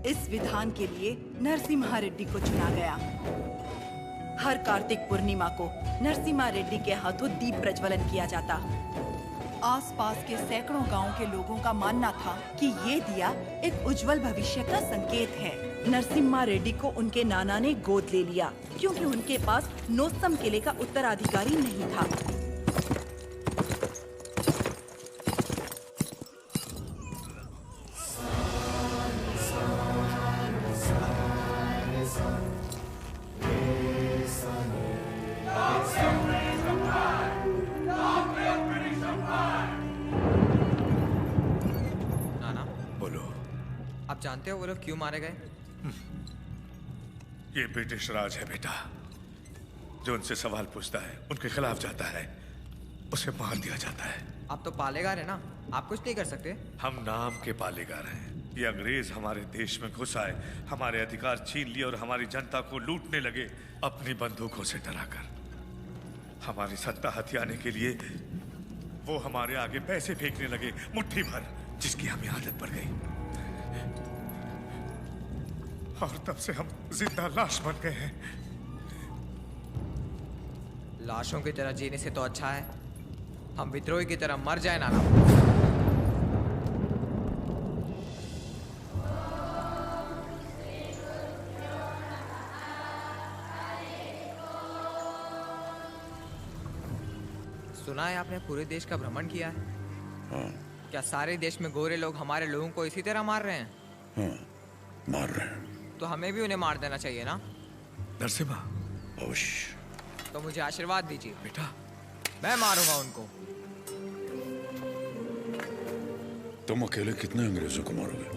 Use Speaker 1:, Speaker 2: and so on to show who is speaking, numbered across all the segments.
Speaker 1: इस विधान के लिए नरसिम्हा रेड्डी को चुना गया। हर कार्तिक पूर्णिमा को नरसिम्हा रेड्डी के हाथों दीप प्रज्वलन किया जाता। आसपास के सैकड़ों गांवों के लोगों का मानना था कि ये दिया एक उज्जवल भविष्य का संकेत है। नरसिम्हा रेड्डी को उनके नाना ने गोद ले लिया क्योंकि उनके पास नोस्सम किले का उत्तराधिकारी नहीं था।
Speaker 2: आप जानते हो वो लोग क्यों मारे गए?
Speaker 3: ये ब्रिटिश राज है बेटा। जो उनसे सवाल पूछता है, उनके खिलाफ जाता है, उसे मार दिया जाता है।
Speaker 2: आप तो पालेगार है ना, आप कुछ नहीं कर सकते?
Speaker 3: हम नाम के पालेगार हैं। ये अंग्रेज हमारे देश में घुस आए, हमारे अधिकार छीन लिए और हमारी जनता को लूटने लगे अपनी बंदूकों से डराकर। हमारी सत्ता हथियाने के लिए वो हमारे आगे पैसे फेंकने लगे मुट्ठी भर, जिसकी हमें आदत पड़ गई और तब से हम जिंदा लाश बन गए हैं।
Speaker 2: लाशों की तरह जीने से तो अच्छा है हम विद्रोही की तरह मर जाए ना। सुना है आपने पूरे देश का भ्रमण किया है?
Speaker 4: हाँ।
Speaker 2: क्या सारे देश में गोरे लोग हमारे लोगों को इसी तरह मार रहे हैं?
Speaker 4: हाँ, मार रहे हैं।
Speaker 2: तो हमें भी उन्हें मार देना चाहिए ना?
Speaker 3: नरसिम्हा,
Speaker 4: अवश्य।
Speaker 2: तो मुझे आशीर्वाद दीजिए
Speaker 3: बेटा।
Speaker 2: मैं मारूंगा उनको।
Speaker 4: तुम अकेले कितने अंग्रेजों को मारोगे?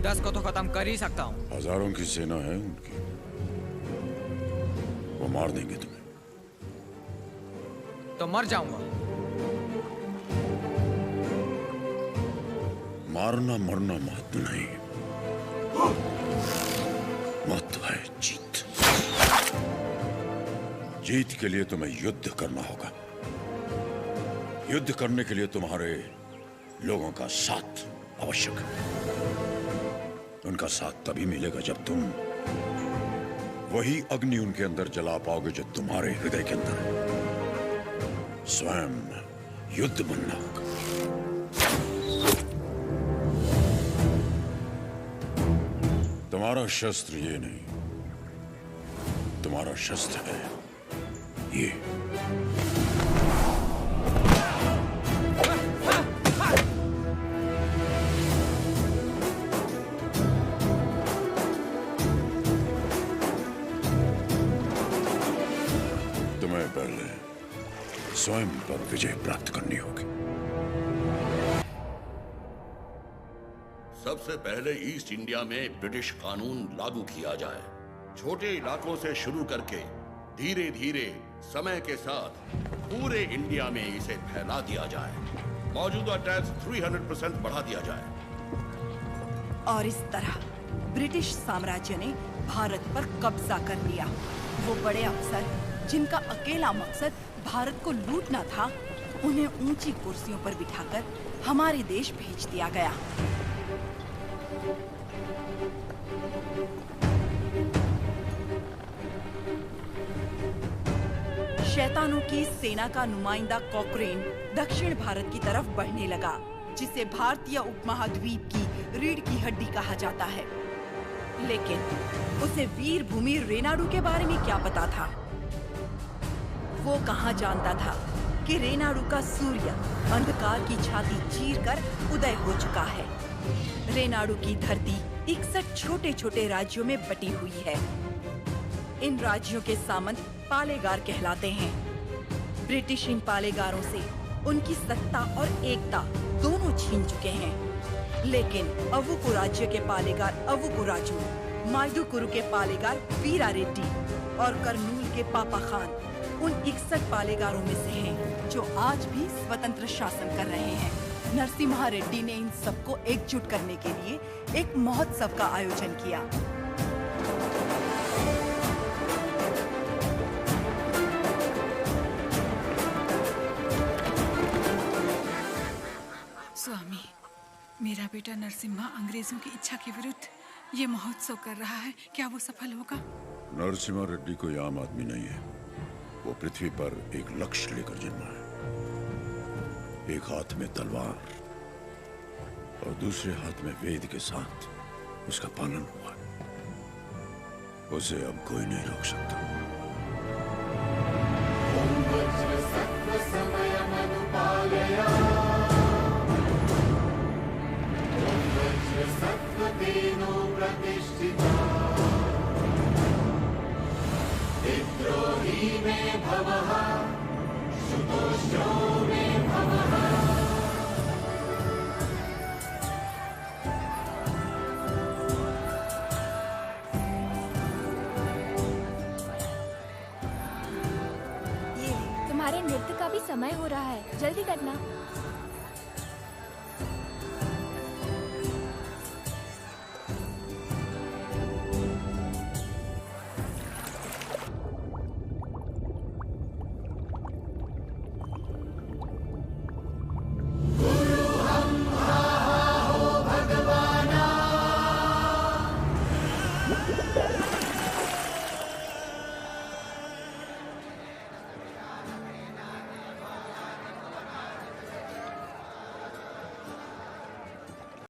Speaker 2: 10 को तो खत्म कर ही सकता हूँ।
Speaker 4: हजारों की सेना है उनकी, वो मार देंगे तुम्हें।
Speaker 2: तो मर जाऊंगा।
Speaker 4: मारना मरना महत्व नहीं, महत्व है जीत। जीत के लिए तुम्हें युद्ध करना होगा। युद्ध करने के लिए तुम्हारे लोगों का साथ आवश्यक है। उनका साथ तभी मिलेगा जब तुम वही अग्नि उनके अंदर जला पाओगे जो तुम्हारे हृदय के अंदर है। स्वयं युद्ध बनना होगा। तुम्हारा शस्त्र ये नहीं, तुम्हारा शस्त्र है ये। तुम्हें पहले स्वयं पर विजय प्राप्त करनी होगी।
Speaker 5: सबसे पहले ईस्ट इंडिया में ब्रिटिश कानून लागू किया जाए। छोटे इलाकों से शुरू करके धीरे धीरे समय के साथ पूरे इंडिया में इसे फैला दिया जाए। मौजूदा टैक्स 300% बढ़ा दिया जाए।
Speaker 1: और इस तरह ब्रिटिश साम्राज्य ने भारत पर कब्जा कर लिया। वो बड़े अफसर जिनका अकेला मकसद भारत को लूटना था, उन्हें ऊंची कुर्सियों पर बिठाकर हमारे देश भेज दिया गया। शैतानों की सेना का नुमाइंदा कॉकरेन दक्षिण भारत की तरफ बढ़ने लगा, जिसे भारतीय उपमहाद्वीप की रीढ़ की हड्डी कहा जाता है। लेकिन उसे वीर भूमि रेनाडू के बारे में क्या पता था? वो कहाँ जानता था कि रेनाडू का सूर्य अंधकार की छाती चीरकर उदय हो चुका है। रेनाडू की धरती 61 छोटे छोटे राज्यों में बटी हुई है। इन राज्यों के सामंत पालेगार कहलाते हैं। ब्रिटिश इन पालेगारों से उनकी सत्ता और एकता दोनों छीन चुके हैं। लेकिन अवुकु राज्य के पालेगार अवुकु राजू, माइदुकुरु के पालेगार वीरा रेड्डी और कर्नूल के पापा खान उन 61 पालेगारों में से हैं जो आज भी स्वतंत्र शासन कर रहे हैं। नरसिम्हा रेड्डी ने इन सबको एकजुट करने के लिए एक महोत्सव का आयोजन किया।
Speaker 6: स्वामी, मेरा बेटा नरसिम्हा अंग्रेजों की इच्छा के विरुद्ध ये महोत्सव कर रहा है, क्या वो सफल होगा?
Speaker 4: नरसिम्हा रेड्डी कोई आम आदमी नहीं है। वो पृथ्वी पर एक लक्ष्य लेकर जन्मा है। एक हाथ में तलवार और दूसरे हाथ में वेद के साथ उसका पालन हुआ। उसे अब कोई नहीं रोक सकता।
Speaker 7: तुम्हारे नृत्य का भी समय हो रहा है, जल्दी करना।